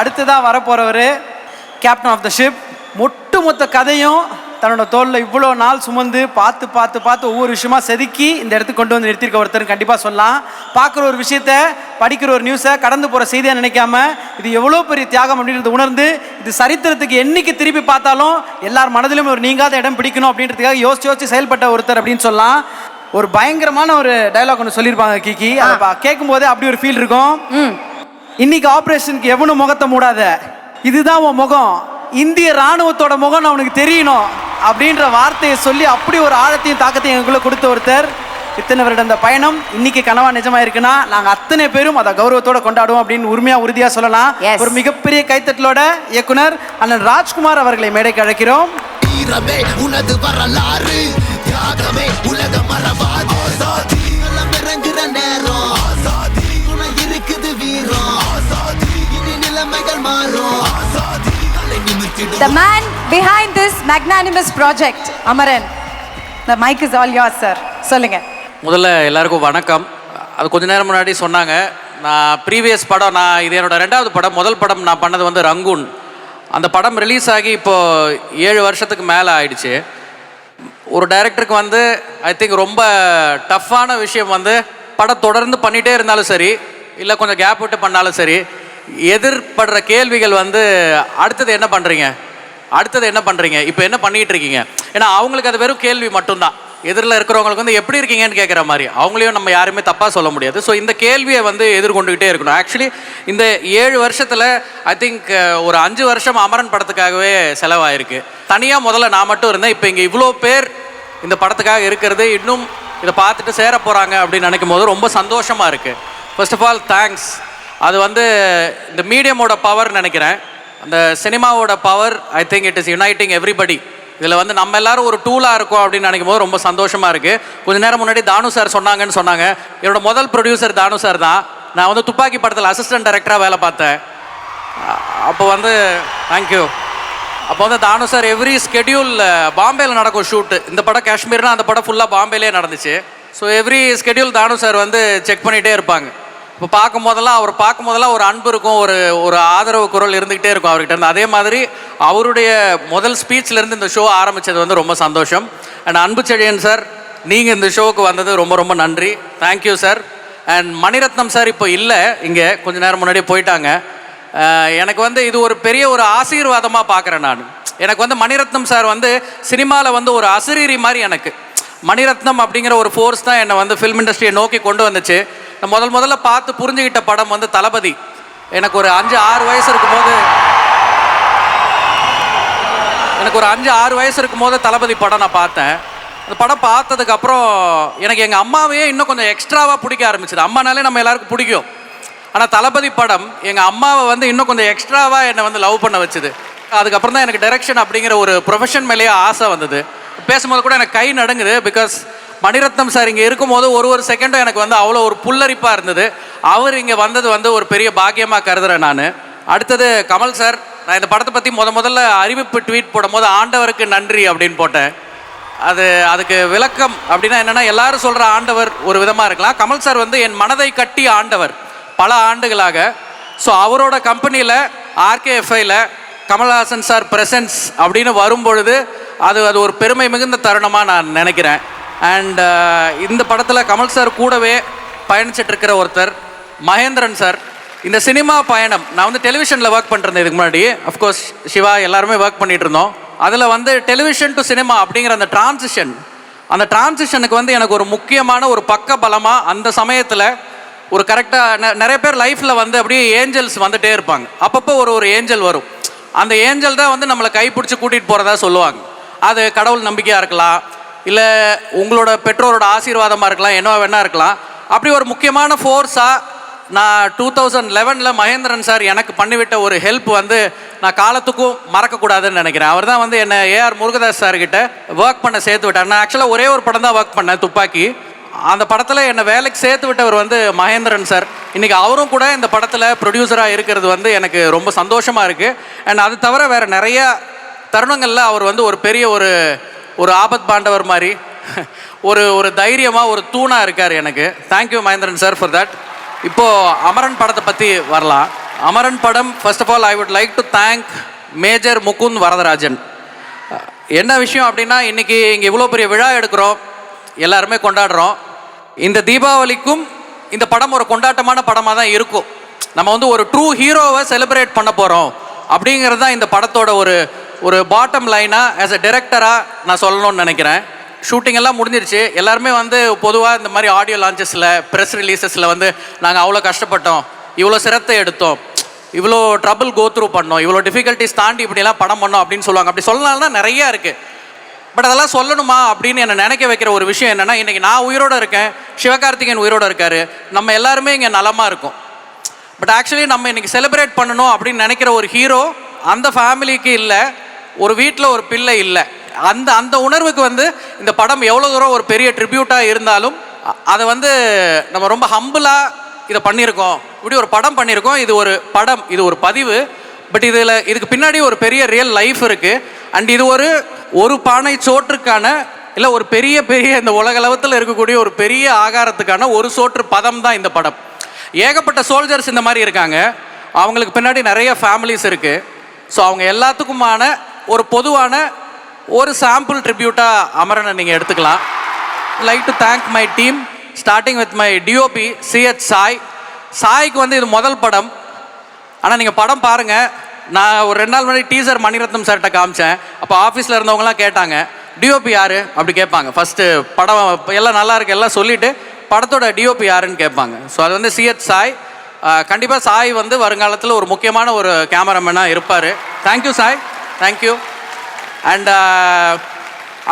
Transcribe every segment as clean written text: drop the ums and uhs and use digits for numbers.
அடுத்ததாக வரப்போகிறவர் captain of the ship. ஒட்டுமொத்த கதையும் தன்னோட தோளில் இவ்வளோ நாள் சுமந்து பார்த்து ஒவ்வொரு விஷயமா செதுக்கி இந்த இடத்துக்கு கொண்டு வந்து நிறுத்திருக்க ஒருத்தர் கண்டிப்பாக சொல்லலாம். பார்க்குற ஒரு விஷயத்த, படிக்கிற ஒரு நியூஸை கடந்து போகிற செய்தியாக நினைக்காம இது எவ்வளோ பெரிய தியாகம் அப்படின்றத உணர்ந்து இது சரித்திரத்துக்கு என்னைக்கு திருப்பி பார்த்தாலும் எல்லார் மனதிலும் ஒரு நீங்காத இடம் பிடிக்கணும் அப்படின்றதுக்காக யோசிச்சு செயல்பட்ட ஒருத்தர் அப்படின்னு சொல்லலாம். ஒரு பயங்கரமான ஒரு டயலாக் ஒன்று சொல்லியிருப்பாங்க கிக்கி. அதை கேட்கும் போது அப்படி ஒரு ஃபீல் இருக்கும். இன்னைக்கு ஆப்ரேஷனுக்கு எவனும் முகத்தை மூடாத, இதுதான் உன் முகம், இந்திய ராணுவத்தோட முகம் அவனுக்கு தெரியணும் அப்படின்ற வார்த்தையை சொல்லி அப்படி ஒரு ஆழத்தையும் தாக்கத்தையும் எங்களுக்குள்ள கொடுத்த ஒருத்தர். இத்தனை வருடம் இந்த பயணம் இன்னைக்கு கனவா நிஜமா இருக்குன்னா நாங்கள் அத்தனை பேரும் அதை கௌரவத்தோட கொண்டாடுவோம் அப்படின்னு உறுதியா சொல்லலாம். ஒரு மிகப்பெரிய கைத்தட்டலோட இயக்குனர் அண்ணன் ராஜ்குமார் அவர்களை மேடைக்கு அழைக்கிறோம். உனது வரலாறு தியாகமே உலக மரபாது இறங்குற நேரம் இருக்குது வீரம் இனி நிலைமைகள் மாறும். The man behind this magnanimous project, Amaran. The mic is all yours, sir. சொல்லுங்க. முதல்ல எல்லாருக்கும் வணக்கம். அது கொஞ்ச நேரம் முன்னாடி சொன்னாங்க, நான் ப்ரீவியஸ் படம், நான் இது என்னோட 2வது படம். முதல் படம் நான் பண்ணது வந்து ரங்கூன். அந்த படம் ரிலீஸ் ஆகி இப்போது 7 வருஷத்துக்கு மேலே ஆயிடுச்சு. ஒரு டைரக்டருக்கு வந்து ஐ திங்க் ரொம்ப டஃப்பான விஷயம் வந்து படம் தொடர்ந்து பண்ணிகிட்டே இருந்தாலும் சரி, இல்லை கொஞ்சம் கேப் விட்டு பண்ணாலும் சரி, எதிர்படுற கேள்விகள் வந்து அடுத்தது என்ன பண்ணுறீங்க, இப்போ என்ன பண்ணிகிட்டு இருக்கீங்க. ஏன்னா அவங்களுக்கு அது வெறும் கேள்வி மட்டும்தான். எதிரில் இருக்கிறவங்களுக்கு வந்து எப்படி இருக்கீங்கன்னு கேட்குற மாதிரி, அவங்களையும் நம்ம யாருமே தப்பாக சொல்ல முடியாது. ஸோ இந்த கேள்வியை வந்து எதிர்கொண்டுக்கிட்டே இருக்கணும். ஆக்சுவலி இந்த 7 வருஷத்தில் ஐ திங்க் ஒரு 5 வருஷம் அமரன் படத்துக்காகவே செலவாயிருக்கு. தனியாக முதல்ல நான் மட்டும் இருந்தேன். இப்போ இங்கே இவ்வளோ பேர் இந்த படத்துக்காக இருக்கிறது, இன்னும் இதை பார்த்துட்டு சேர போகிறாங்க அப்படின்னு நினைக்கும் போது ரொம்ப சந்தோஷமாக இருக்குது. First of all thanks. அது வந்து இந்த மீடியமோட பவர் நினைக்கிறேன், அந்த சினிமாவோட power. I think it is uniting everybody. இதில் வந்து நம்ம எல்லாரும் ஒரு டூலாக இருக்கோம் அப்படின்னு நினைக்கும் போது ரொம்ப சந்தோஷமாக இருக்குது. கொஞ்சம் நேரம் முன்னாடி தானு சார் சொன்னாங்க. என்னோட முதல் ப்ரொடியூசர் தானு சார் தான். நான் வந்து துப்பாக்கி படத்தில் அசிஸ்டன்ட் டைரக்டராக வேலை பார்த்தேன். அப்போ வந்து தேங்க்யூ. அப்போ வந்து தானு சார் எவ்ரி ஸ்கெடியூல் பாம்பேயில் நடக்கும் ஷூட்டு. இந்த படம் காஷ்மீர்னா அந்த படம் ஃபுல்லாக பாம்பேலே நடந்துச்சு. ஸோ எவ்ரி ஸ்கெடியூல் தானு சார் வந்து செக் பண்ணிகிட்டே இருப்பாங்க. இப்போ பார்க்கும் போதெல்லாம் ஒரு அன்பு இருக்கும், ஒரு ஆதரவு குரல் இருந்துக்கிட்டே இருக்கும் அவர்கிட்ட இருந்து. அதே மாதிரி அவருடைய முதல் ஸ்பீச்லேருந்து இந்த ஷோ ஆரம்பித்தது வந்து ரொம்ப சந்தோஷம். அண்ட் அன்பு செழியன் சார், நீங்கள் இந்த ஷோவுக்கு வந்தது ரொம்ப ரொம்ப நன்றி. Thank you sir. And Mani Ratnam sir இப்போ இல்லை, இங்கே கொஞ்ச நேரம் முன்னாடியே போயிட்டாங்க. எனக்கு வந்து இது ஒரு பெரிய ஒரு ஆசீர்வாதமாக பார்க்குறேன் நான். எனக்கு வந்து மணிரத்னம் சார் வந்து சினிமாவில் வந்து ஒரு அசரீரி மாதிரி. எனக்கு மணிரத்னம் அப்படிங்கிற ஒரு ஃபோர்ஸ் தான் என்னை வந்து ஃபில்ம் இண்டஸ்ட்ரியை நோக்கி கொண்டு வந்துச்சு. நான் முதல்ல பார்த்து புரிஞ்சுக்கிட்ட படம் வந்து தளபதி. எனக்கு ஒரு 5-6 வயசு இருக்கும்போது தளபதி படம் நான் பார்த்தேன். அந்த படம் பார்த்ததுக்கப்புறம் எனக்கு எங்கள் அம்மாவையே இன்னும் கொஞ்சம் எக்ஸ்ட்ராவாக பிடிக்க ஆரம்பிச்சிது. அம்மானாலே நம்ம எல்லாருக்கும் பிடிக்கும். ஆனால் தளபதி படம் எங்கள் அம்மாவை வந்து இன்னும் கொஞ்சம் எக்ஸ்ட்ராவாக என்னை வந்து லவ் பண்ண வச்சுது. அதுக்கப்புறம் தான் எனக்கு டைரக்ஷன் அப்படிங்கிற ஒரு ப்ரொஃபஷன் மேலேயே ஆசை வந்தது. பேசும்போது கூட எனக்கு கை நடுங்குது. பிகாஸ் மணிரத்னம் சார் இங்கே இருக்கும்போது ஒரு செகண்டும் எனக்கு வந்து அவ்வளோ ஒரு புல்லரிப்பாக இருந்தது. அவர் இங்கே வந்தது வந்து ஒரு பெரிய பாக்கியமாக கருதுகிறேன் நான். அடுத்தது கமல் சார். நான் இந்த படத்தை பற்றி முதல்ல அறிவிப்பு ட்வீட் போடும்போது ஆண்டவருக்கு நன்றி அப்படின்னு போட்டேன். அதுக்கு விளக்கம் அப்படின்னா என்னென்னா, எல்லாரும் சொல்கிற ஆண்டவர் ஒரு விதமாக இருக்கலாம். கமல் சார் வந்து என் மனதை கட்டி ஆண்டவர் பல ஆண்டுகளாக. ஸோ அவரோட கம்பெனியில் RKFIல கமல்ஹாசன் சார் ப்ரெசன்ஸ் அப்படின்னு வரும்பொழுது அது ஒரு பெருமை மிகுந்த தருணமாக நான் நினைக்கிறேன். அண்ட் இந்த படத்தில் கமல் சார் கூடவே பயணிச்சிட்ருக்கிற ஒருத்தர் மகேந்திரன் சார். இந்த சினிமா பயணம், நான் வந்து டெலிவிஷனில் ஒர்க் பண்ணிருந்தேன் இதுக்கு முன்னாடி. அஃப்கோர்ஸ் சிவா எல்லாருமே ஒர்க் பண்ணிகிட்டு இருந்தோம். அதில் வந்து டெலிவிஷன் டு சினிமா அப்படிங்கிற அந்த டிரான்சிஷனுக்கு வந்து எனக்கு ஒரு முக்கியமான ஒரு பக்க பலமாக அந்த சமயத்தில் ஒரு கரெக்டாக நிறைய பேர் லைஃப்பில் வந்து அப்படியே ஏஞ்சல்ஸ் வந்துகிட்டே இருப்பாங்க. அப்பப்போ ஒரு ஏஞ்சல் வரும். அந்த ஏஞ்சல் தான் வந்து நம்மளை கைப்பிடிச்சி கூட்டிகிட்டு போகிறதா சொல்லுவாங்க. அது கடவுள் நம்பிக்கையாக இருக்கலாம், இல்லை உங்களோட பெற்றோரோட ஆசீர்வாதமாக இருக்கலாம், என்ன வேணா இருக்கலாம். அப்படி ஒரு முக்கியமான ஃபோர்ஸாக நான் 2011 மகேந்திரன் சார் எனக்கு பண்ணிவிட்ட ஒரு ஹெல்ப் வந்து நான் காலத்துக்கும் மறக்கக்கூடாதுன்னு நினைக்கிறேன். அவர் தான் வந்து என்னை AR முருகதாஸ் சார்கிட்ட ஒர்க் பண்ண சேர்த்து விட்டார். நான் ஆக்சுவலாக ஒரே ஒரு படம் தான் ஒர்க் பண்ணேன், துப்பாக்கி. அந்த படத்தில் என்னை வேலைக்கு சேர்த்து விட்டவர் வந்து மகேந்திரன் சார். இன்றைக்கி அவரும் கூட இந்த படத்தில் ப்ரொடியூசராக இருக்கிறது வந்து எனக்கு ரொம்ப சந்தோஷமாக இருக்குது. அண்ட் அது தவிர வேறு நிறைய தருணங்களில் அவர் வந்து ஒரு பெரிய ஒரு ஆபத் பாண்டவர் மாதிரி ஒரு தைரியமாக ஒரு தூணாக இருக்கார் எனக்கு. Thank you Mahendran sir for that. இப்போது அமரன் படத்தை பற்றி வரலாம். அமரன் படம், first of all I would like to thank major Mukund Varadarajan. என்ன விஷயம் அப்படின்னா, இன்றைக்கி இங்கே இவ்வளோ பெரிய விழா எடுக்கிறோம், எல்லாருமே கொண்டாடுறோம். இந்த தீபாவளிக்கும் இந்த படம் ஒரு கொண்டாட்டமான படமாக தான் இருக்கும். நம்ம வந்து ஒரு ட்ரூ ஹீரோவை செலிப்ரேட் பண்ண போகிறோம் அப்படிங்கிறது தான் இந்த படத்தோட ஒரு பாட்டம் லைனாக ஆஸ் அ டைரக்டராக நான் சொல்லணும்னு நினைக்கிறேன். ஷூட்டிங் எல்லாம் முடிஞ்சிருச்சு. எல்லாருமே வந்து பொதுவாக இந்த மாதிரி ஆடியோ லான்ச்சஸில், ப்ரெஸ் ரிலீசஸில் வந்து நாங்கள் அவ்வளோ கஷ்டப்பட்டோம், இவ்வளோ சிரத்தை எடுத்தோம், இவ்வளோ ட்ரபிள் கோத்ரூ பண்ணோம், இவ்வளோ டிஃபிகல்ட்டிஸ் தாண்டி இப்படிலாம் படம் பண்ணோம் அப்படின்னு சொல்லுவாங்க. அப்படி சொல்லனால்னா நிறையா இருக்குது. பட் அதெல்லாம் சொல்லணுமா அப்படின்னு என்னை நினைக்க வைக்கிற ஒரு விஷயம் என்னென்னா, இன்றைக்கி நான் உயிரோடு இருக்கேன், சிவகார்த்திகேயன் உயிரோடு இருக்கார், நம்ம எல்லாருமே இங்கே நலமாக இருக்கும். பட் ஆக்சுவலி நம்ம இன்றைக்கி செலிப்ரேட் பண்ணணும் அப்படின்னு நினைக்கிற ஒரு ஹீரோ அந்த ஃபேமிலிக்கு இல்லை, ஒரு வீட்டில் ஒரு பிள்ளை இல்லை. அந்த உணர்வுக்கு வந்து இந்த படம் எவ்வளோ தூரம் ஒரு பெரிய ட்ரிபியூட்டாக இருந்தாலும் அதை வந்து நம்ம ரொம்ப ஹம்பிளாக இதை பண்ணியிருக்கோம். இப்படி ஒரு படம் பண்ணியிருக்கோம். இது ஒரு படம், இது ஒரு பதிவு. பட் இதுக்கு பின்னாடி ஒரு பெரிய ரியல் லைஃப் இருக்குது. அண்ட் இது ஒரு பானை சோற்றுக்கான இல்லை ஒரு பெரிய இந்த உலகளவில் இருக்கக்கூடிய ஒரு பெரிய ஆகாரத்துக்கான ஒரு சோற்று பதம் தான் இந்த படம். ஏகப்பட்ட சோல்ஜர்ஸ் இந்த மாதிரி இருக்காங்க, அவங்களுக்கு பின்னாடி நிறைய ஃபேமிலிஸ் இருக்குது. ஸோ அவங்க எல்லாத்துக்குமான ஒரு பொதுவான ஒரு சாம்பிள் ட்ரிபியூட்டாக அமரனை நீங்கள் எடுத்துக்கலாம். Like to thank my team starting with my DOP CH சாய்க்கு வந்து இது முதல் படம். ஆனால் நீங்கள் படம் பாருங்கள். நான் ஒரு 2 நாள் முன்னாடி டீசர் மணிரத்னம் சார்கிட்ட காமிச்சேன். அப்போ ஆஃபீஸில் இருந்தவங்களாம் கேட்டாங்க, டிஓபி யார் அப்படி கேட்பாங்க. ஃபஸ்ட்டு படம் எல்லாம் நல்லா இருக்கு எல்லாம் சொல்லிவிட்டு படத்தோட டிஓபி யாருன்னு கேட்பாங்க. ஸோ அது வந்து சிஹெச் சாய். கண்டிப்பாக சாய் வந்து வருங்காலத்தில் ஒரு முக்கியமான ஒரு கேமராமேனாக இருப்பார். Thank you Sai, thank you. அண்ட்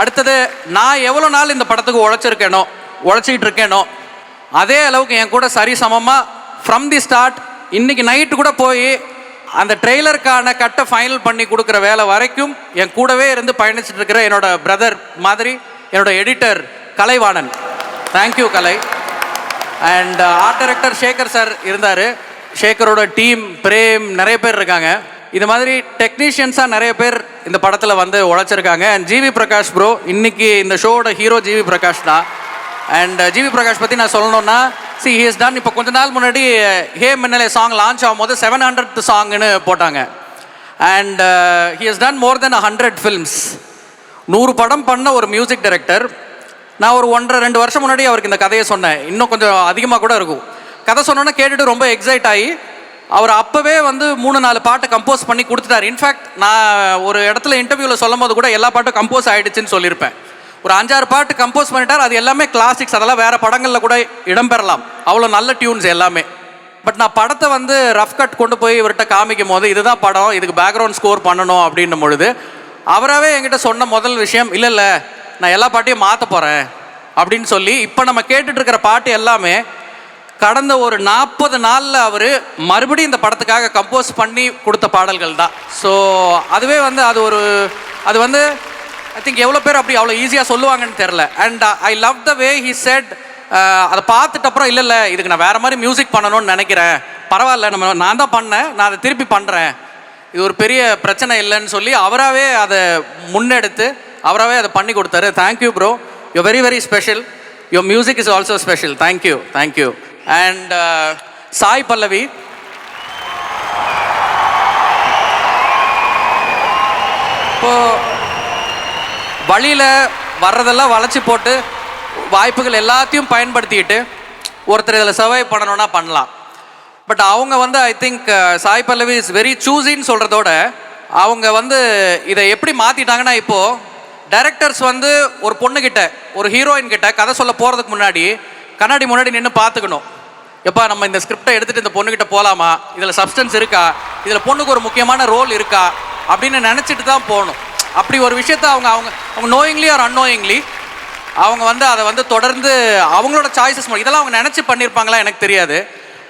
அடுத்தது, நான் எவ்வளோ நாள் இந்த படத்துக்கு உழைச்சிக்கிட்டு இருக்கேனோ அதே அளவுக்கு என் கூட சரிசமமாக ஃப்ரம் தி ஸ்டார்ட் இன்றைக்கி நைட்டு கூட போய் அந்த ட்ரெய்லருக்கான கட்டை ஃபைனல் பண்ணி கொடுக்குற வேலை வரைக்கும் என் கூடவே இருந்து பயணிச்சுட்டு இருக்கிற என்னோட பிரதர் மாதிரி என்னோட editor Kalaivanan. Thank you Kalai. And art director Sekar sir இருந்தார். சேகரோட டீம் பிரேம் நிறைய பேர் இருக்காங்க. இது மாதிரி டெக்னீஷியன்ஸாக நிறைய பேர் இந்த படத்தில் வந்து உழைச்சிருக்காங்க. அண்ட் ஜிவி பிரகாஷ் ப்ரோ, இன்றைக்கி இந்த ஷோவோட ஹீரோ ஜிவி பிரகாஷ் தான். அண்ட் ஜிவி பிரகாஷ் பற்றி நான் சொல்லணுன்னா, சி ஹி இஸ் டன். இப்போ கொஞ்ச நாள் முன்னாடி ஹே மின்னலே சாங் லான்ச் ஆகும்போது 700th சாங்னு போட்டாங்க. And he is done more then 100 films. 100 படம் பண்ண ஒரு மியூசிக் டைரக்டர். நான் ஒரு 1.5-2 வருஷம் முன்னாடி அவருக்கு இந்த கதையை சொன்னேன். இன்னும் கொஞ்சம் அதிகமாக கூட இருக்கும். கதை சொன்னோன்னா கேட்டுட்டு ரொம்ப எக்ஸைட் ஆகி அவர் அப்போவே வந்து 3-4 பாட்டை கம்போஸ் பண்ணி கொடுத்துட்டார். இன்ஃபேக்ட் நான் ஒரு இடத்துல இன்டர்வியூவில் சொல்லும் போது கூட எல்லா பாட்டும் கம்போஸ் ஆகிடுச்சின்னு சொல்லியிருப்பேன். ஒரு 5-6 பாட்டு கம்போஸ் பண்ணிட்டார். அது எல்லாமே கிளாசிக்ஸ், அதெல்லாம் வேறு படங்களில் கூட இடம்பெறலாம், அவ்வளோ நல்ல டியூன்ஸ் எல்லாமே. பட் நான் படத்தை வந்து ரஃப் கட் கொண்டு போய் இவர்கிட்ட காமிக்கும் போது, இதுதான் படம், இதுக்கு பேக்ரவுண்ட் ஸ்கோர் பண்ணணும் அப்படின்னும் பொழுது அவராகவே என்கிட்ட சொன்ன முதல் விஷயம், இல்லை நான் எல்லா பாட்டையும் மாற்ற போகிறேன் அப்படின்னு சொல்லி, இப்போ நம்ம கேட்டுட்ருக்கிற பாட்டு எல்லாமே கடந்த ஒரு 40 நாளில் அவர் மறுபடியும் இந்த படத்துக்காக கம்போஸ் பண்ணி கொடுத்த பாடல்கள் தான். ஸோ அதுவே வந்து அது வந்து ஐ திங்க் எவ்வளோ பேர் அப்படி அவ்வளோ ஈஸியாக சொல்லுவாங்கன்னு தெரில. And I love the way he said. அதை பார்த்துட்டு அப்புறம் இல்லை இதுக்கு நான் வேறு மாதிரி மியூசிக் பண்ணணும்னு நினைக்கிறேன், பரவாயில்ல நான் தான் பண்ணேன், நான் அதை திருப்பி பண்ணுறேன், இது ஒரு பெரிய பிரச்சனை இல்லைன்னு சொல்லி அவராகவே அதை முன்னெடுத்து அவராகவே அதை பண்ணி கொடுத்தாரு. Thank you bro, you very very special. Your music is also special. Thank you. And Sai Pallavi, இப்போது வழியில் வர்றதெல்லாம் வளைச்சி போட்டு வாய்ப்புகள் எல்லாத்தையும் பயன்படுத்திக்கிட்டு ஒருத்தர் இதில் சர்வை பண்ணணுன்னா பண்ணலாம். பட் அவங்க வந்து I think Sai Pallavi is very சூஸின்னு சொல்கிறதோட அவங்க வந்து இதை எப்படி மாற்றிட்டாங்கன்னா, இப்போது டைரக்டர்ஸ் வந்து ஒரு பொண்ணுக்கிட்ட ஒரு ஹீரோயின் கிட்ட கதை சொல்ல போகிறதுக்கு முன்னாடி கண்ணாடி முன்னாடி நின்று பார்த்துக்கணும், எப்பா நம்ம இந்த ஸ்கிரிப்டை எடுத்துகிட்டு இந்த பொண்ணுக்கிட்ட போகலாமா, இதில் சப்ஸ்டன்ஸ் இருக்கா, இதில் பொண்ணுக்கு ஒரு முக்கியமான ரோல் இருக்கா அப்படின்னு நினச்சிட்டு தான் போகணும். அப்படி ஒரு விஷயத்த அவங்க நோயிங்லி ஆர் அன்னோயிங்லி அவங்க வந்து அதை வந்து தொடர்ந்து அவங்களோட சாய்ஸஸ் இதெல்லாம் அவங்க நினச்சி பண்ணியிருப்பாங்களா எனக்கு தெரியாது.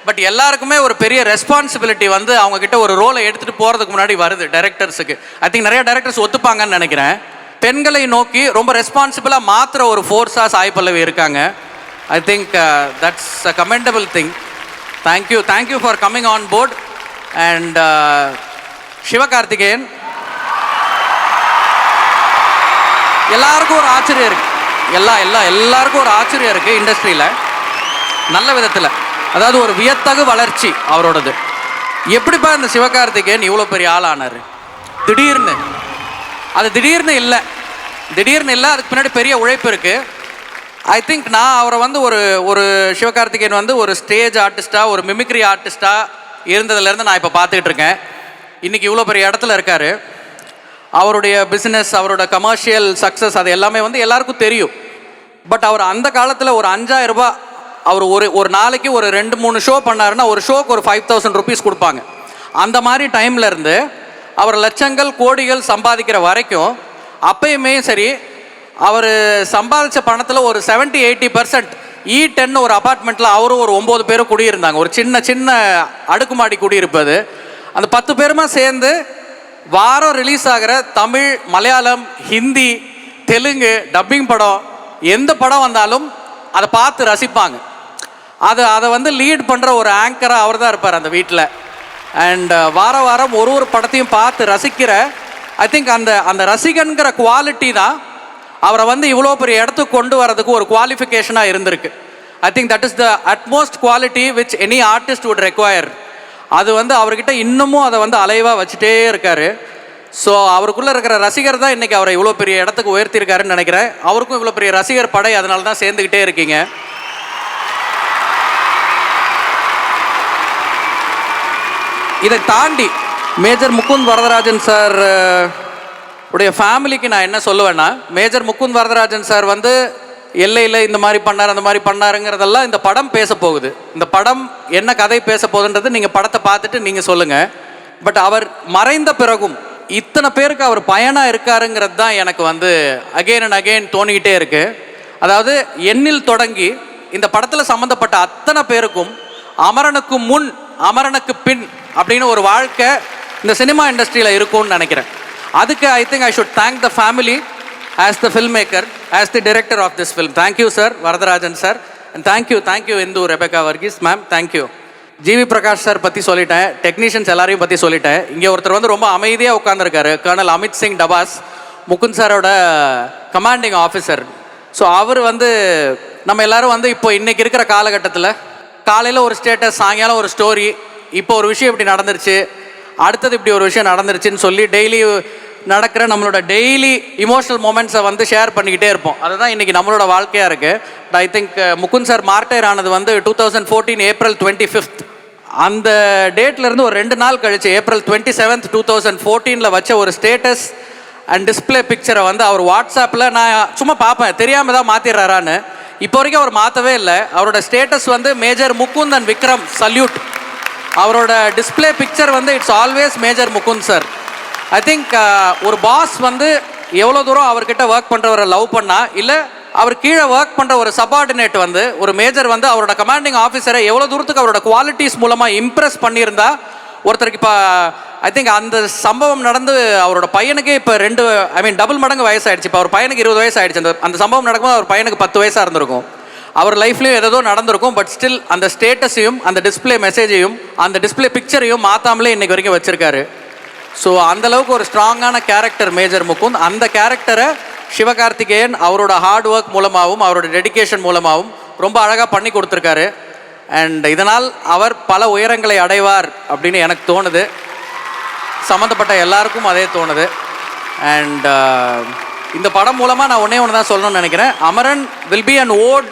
பட் எல்லாருக்குமே ஒரு பெரிய ரெஸ்பான்சிபிலிட்டி வந்து அவங்கக்கிட்ட ஒரு ரோலை எடுத்துகிட்டு போகிறதுக்கு முன்னாடி வருது டைரக்டர்ஸுக்கு. ஐ திங்க் நிறைய டைரக்டர்ஸ் ஒத்துப்பாங்கன்னு நினைக்கிறேன். பெண்களை நோக்கி ரொம்ப ரெஸ்பான்சிபிளாக மாற்றுற ஒரு ஃபோர்ஸாக சாய் பல்லவி இருக்காங்க. I think that's a commendable thing. Thank you for coming on board. And Sivakarthikeyan, எல்லாருக்கும் ஒரு ஆச்சரியம் இருக்குது. எல்லாருக்கும் ஒரு ஆச்சரியம் இருக்குது இண்டஸ்ட்ரியில், நல்ல விதத்தில். அதாவது ஒரு வியத்தகு வளர்ச்சி அவரோடது. எப்படிப்பா இந்த சிவகார்த்திகேயன் இவ்வளோ பெரிய ஆள் ஆனார் திடீர்னு? அது திடீர்னு இல்லை, அதுக்கு பின்னாடி பெரிய உழைப்பு இருக்குது. ஐ திங்க் நான் அவரை வந்து ஒரு சிவகார்த்திகேயன் வந்து ஒரு ஸ்டேஜ் ஆர்டிஸ்டாக, ஒரு மிமிக்ரி ஆர்டிஸ்டாக இருந்ததுலேருந்து நான் இப்போ பார்த்துக்கிட்டு இருக்கேன். இன்றைக்கி இவ்வளோ பெரிய இடத்துல இருக்கார். அவருடைய பிஸ்னஸ், அவரோட கமர்ஷியல் சக்ஸஸ், அது எல்லாமே வந்து எல்லாருக்கும் தெரியும். பட் அவர் அந்த காலத்தில் ஒரு 5000 ரூபாய், அவர் ஒரு நாளைக்கு ஒரு 2-3 ஷோ பண்ணாருன்னா ஒரு ஷோக்கு ஒரு 5000 ருபீஸ் கொடுப்பாங்க. அந்த மாதிரி டைமில் இருந்து அவர் லட்சங்கள் கோடிகள் சம்பாதிக்கிற வரைக்கும் அப்பயுமே சரி, அவர் சம்பாதிச்ச பணத்தில் ஒரு 70-80% E10 ஒரு அப்பார்ட்மெண்ட்டில் அவரும் ஒரு 9 பேரும் குடியிருந்தாங்க. ஒரு சின்ன அடுக்குமாடி குடியிருப்பது. அந்த 10 பேருமா சேர்ந்து வாரம் ரிலீஸ் ஆகிற தமிழ், மலையாளம், ஹிந்தி, தெலுங்கு டப்பிங் படம், எந்த படம் வந்தாலும் அதை பார்த்து ரசிப்பாங்க. அதை வந்து லீட் பண்ணுற ஒரு ஆங்கராக அவர் தான் இருப்பார் அந்த வீட்டில். அண்ட் வாரம் ஒரு படத்தையும் பார்த்து ரசிக்கிற, ஐ திங்க் அந்த ரசிகன்கிற குவாலிட்டி தான் அவரை வந்து இவ்வளோ பெரிய இடத்துக்கு கொண்டு வரதுக்கு ஒரு குவாலிஃபிகேஷனாக இருந்திருக்கு. I think that is the utmost quality which any artist would require. அது வந்து அவர்கிட்ட இன்னமும் அதை வந்து அலைவாக வச்சுட்டே இருக்கார். ஸோ அவருக்குள்ளே இருக்கிற ரசிகர் தான் இன்றைக்கி அவரை இவ்வளோ பெரிய இடத்துக்கு உயர்த்தியிருக்காருன்னு நினைக்கிறேன். அவருக்கும் இவ்வளோ பெரிய ரசிகர் படை, அதனால தான் சேர்ந்துக்கிட்டே இருக்கீங்க. இதை தாண்டி மேஜர் முகுந்த் வரதராஜன் சார் உடைய ஃபேமிலிக்கு நான் என்ன சொல்லுவேன்னா, மேஜர் முகுந்த் வரதராஜன் சார் வந்து எல்லையில் இந்த மாதிரி பண்ணார், அந்த மாதிரி பண்ணாருங்கிறதெல்லாம் இந்த படம் பேச போகுது. இந்த படம் என்ன கதை பேச போகுதுன்றது நீங்கள் படத்தை பார்த்துட்டு நீங்கள் சொல்லுங்கள். பட் அவர் மறைந்த பிறகும் இத்தனை பேருக்கு அவர் பயனாக இருக்காருங்கிறது தான் எனக்கு வந்து அகெயின் அண்ட் அகெயின் தோணிக்கிட்டே இருக்குது. அதாவது எண்ணில் தொடங்கி இந்த படத்தில் சம்மந்தப்பட்ட அத்தனை பேருக்கும் அமரனுக்கு முன் அமரனுக்கு பின் அப்படின்னு ஒரு வாழ்க்கை இந்த சினிமா இண்டஸ்ட்ரியில் இருக்கும்னு நினைக்கிறேன். அதுக்கு I think I should thank the family as the film maker, as the director of this film. Thank you sir Varadarajan sir, and thank you Indhu Rebecca Varghese ma'am, thank you. G V Prakash sir பற்றி சொல்லிட்டேன், டெக்னீஷியன்ஸ் எல்லாரையும் பற்றி சொல்லிட்டேன். இங்கே ஒருத்தர் வந்து ரொம்ப அமைதியாக உட்காந்துருக்காரு, கர்னல் அமித் சிங் டபாஸ், முகுந்த் சாரோட கமாண்டிங் ஆஃபீஸர். ஸோ அவர் வந்து நம்ம எல்லோரும் வந்து இப்போ இன்றைக்கி இருக்கிற காலகட்டத்தில் காலையில் ஒரு ஸ்டேட்டஸ், சாயங்காலம் ஒரு ஸ்டோரி, இப்போ ஒரு விஷயம் இப்படி நடந்துருச்சு, அடுத்தது இப்படி ஒரு விஷயம் நடந்துருச்சுன்னு சொல்லி டெய்லி நடக்கிற நம்மளோட டெய்லி இமோஷனல் மூமெண்ட்ஸை வந்து ஷேர் பண்ணிக்கிட்டே இருப்போம். அதுதான் இன்றைக்கி நம்மளோட வாழ்க்கையாக இருக்குது. ஐ திங்க் முகுந்த் சார் மார்டைர் ஆனது வந்து 2014 ஏப்ரல் 25. அந்த டேட்லேருந்து ஒரு 2 நாள் கழிச்சு ஏப்ரல் 27, 2014 வச்ச ஒரு ஸ்டேட்டஸ் அண்ட் டிஸ்பிளே பிக்சரை வந்து அவர் வாட்ஸ்அப்பில் நான் சும்மா பார்ப்பேன், தெரியாமல் தான் மாற்றிடுறாரான்னு. இப்போ வரைக்கும் அவர் மாற்றவே இல்லை. அவரோட ஸ்டேட்டஸ் வந்து major Mukund and Vikram salute. அவரோட டிஸ்பிளே பிக்சர் வந்து it's always major Mukund sir. I think ஒரு பாஸ் வந்து எவ்வளோ தூரம் அவர்கிட்ட ஒர்க் பண்ணுறவரை லவ் பண்ணா, இல்லை அவர் கீழே ஒர்க் பண்ணுற ஒரு சபார்டினேட் வந்து ஒரு மேஜர் வந்து அவரோட கமாண்டிங் ஆஃபீஸரை எவ்வளோ தூரத்துக்கு அவரோட குவாலிட்டிஸ் மூலமாக இம்ப்ரெஸ் பண்ணியிருந்தா ஒருத்தருக்கு இப்போ ஐ திங்க் அந்த சம்பவம் நடந்து அவரோட பையனுக்கே இப்போ டபுள் மடங்கு வயசாகிடுச்சு. இப்போ அவர் பையனுக்கு 20 வயசு ஆகிடுச்சு. அந்த சம்பவம் நடக்கும்போது அவர் பையனுக்கு 10 வயசாக இருந்திருக்கும். அவர் லைஃப்லேயும் ஏதோ நடந்திருக்கும். பட் ஸ்டில் அந்த ஸ்டேட்டஸையும் அந்த டிஸ்பிளே மெசேஜையும் அந்த டிஸ்பிளே பிக்சரையும் மாற்றாமலே இன்றைக்கு வரைக்கும் வச்சுருக்காரு. ஸோ அந்தளவுக்கு ஒரு ஸ்ட்ராங்கான கேரக்டர் மேஜர் முகுந்த். அந்த கேரக்டரை சிவகார்த்திகேயன் அவரோட ஹார்ட் ஒர்க் மூலமாகவும் அவரோட டெடிக்கேஷன் மூலமாகவும் ரொம்ப அழகாக பண்ணி கொடுத்துருக்காரு. அண்ட் இதனால் அவர் பல உயரங்களை அடைவார் அப்படின்னு எனக்கு தோணுது. சம்மந்தப்பட்ட எல்லாருக்கும் அதே தோணுது. அண்ட் இந்த படம் மூலமாக நான் ஒன்று தான் சொல்லணும்னு நினைக்கிறேன். Amaran will be an ode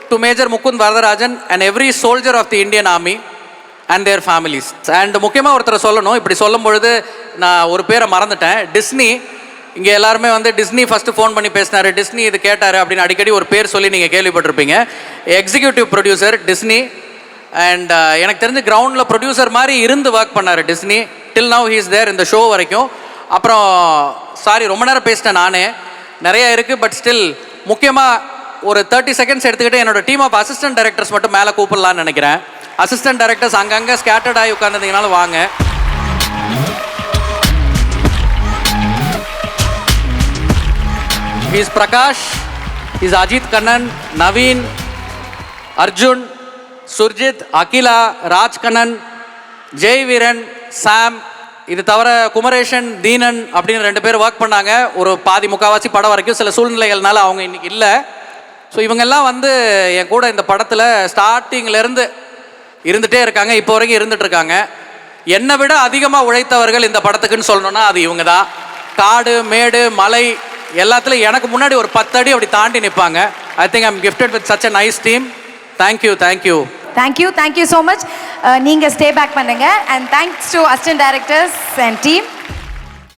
to major Mukund Varadarajan and every soldier of the Indian army and their families. அண்ட் முக்கியமாக ஒருத்தர் சொல்லணும், இப்படி சொல்லும் பொழுது நான் ஒரு பேரை மறந்துட்டேன். டிஸ்னி, இங்கே எல்லாருமே வந்து டிஸ்னி ஃபஸ்ட்டு ஃபோன் பண்ணி பேசினார், டிஸ்னி இது கேட்டார் அப்படின்னு அடிக்கடி ஒரு பேர் சொல்லி நீங்கள் கேள்விப்பட்டிருப்பீங்க. Executive producer Disney. அண்ட் எனக்கு தெரிஞ்சு கிரவுண்டில் ப்ரொடியூசர் மாதிரி இருந்து ஒர்க் பண்ணார் Disney. Till now he is there இந்த ஷோ வரைக்கும். அப்புறம் சாரி ரொம்ப நேரம் பேசிட்டேன் நானே, நிறையா இருக்குது. பட் ஸ்டில் முக்கியமாக ஒரு 30 செகண்ட்ஸ் எடுத்துக்கிட்டு என்னோட டீம் ஆஃப் அசிஸ்டன்ட் டைரக்டர்ஸ் மட்டும் மேலே கூப்பிடலான்னு நினைக்கிறேன். அசிஸ்டன்ட் டைரக்டர்ஸ் அங்கங்கே ஸ்கேட்டர்ட் ஆகி உட்காந்துருந்தீங்கனாலும் வாங்க. இஸ் பிரகாஷ், இஸ் அஜித் கண்ணன், நவீன், அர்ஜுன், சுர்ஜித், அகிலா, ராஜ்கண்ணன், ஜெய் வீரன், சாம், இது தவிர குமரேஷன், தீனன் அப்படின்னு 2 பேர் ஒர்க் பண்ணாங்க. ஒரு பாதி முக்கால்வாசி படம் வரைக்கும். சில சூழ்நிலைகள்னால அவங்க இன்னைக்கு இல்லை. ஸோ இவங்கெல்லாம் வந்து என் கூட இந்த படத்தில் ஸ்டார்டிங்லேருந்து இருந்துகிட்டே இருக்காங்க, இப்போ வரைக்கும் இருந்துகிட்ருக்காங்க. என்னை விட அதிகமாக உழைத்தவர்கள் இந்த படத்துக்குன்னு சொல்லணும்னா அது இவங்க தான். காடு மேடு மலை எல்லாத்துலையும் எனக்கு முன்னாடி ஒரு 10 அடி அப்படி தாண்டி நிற்பாங்க. I think I'm gifted with such a nice team. Thank you. Thank you so much. நீங்கள் ஸ்டே பேக் பண்ணுங்க. And thanks to assistant directors and team.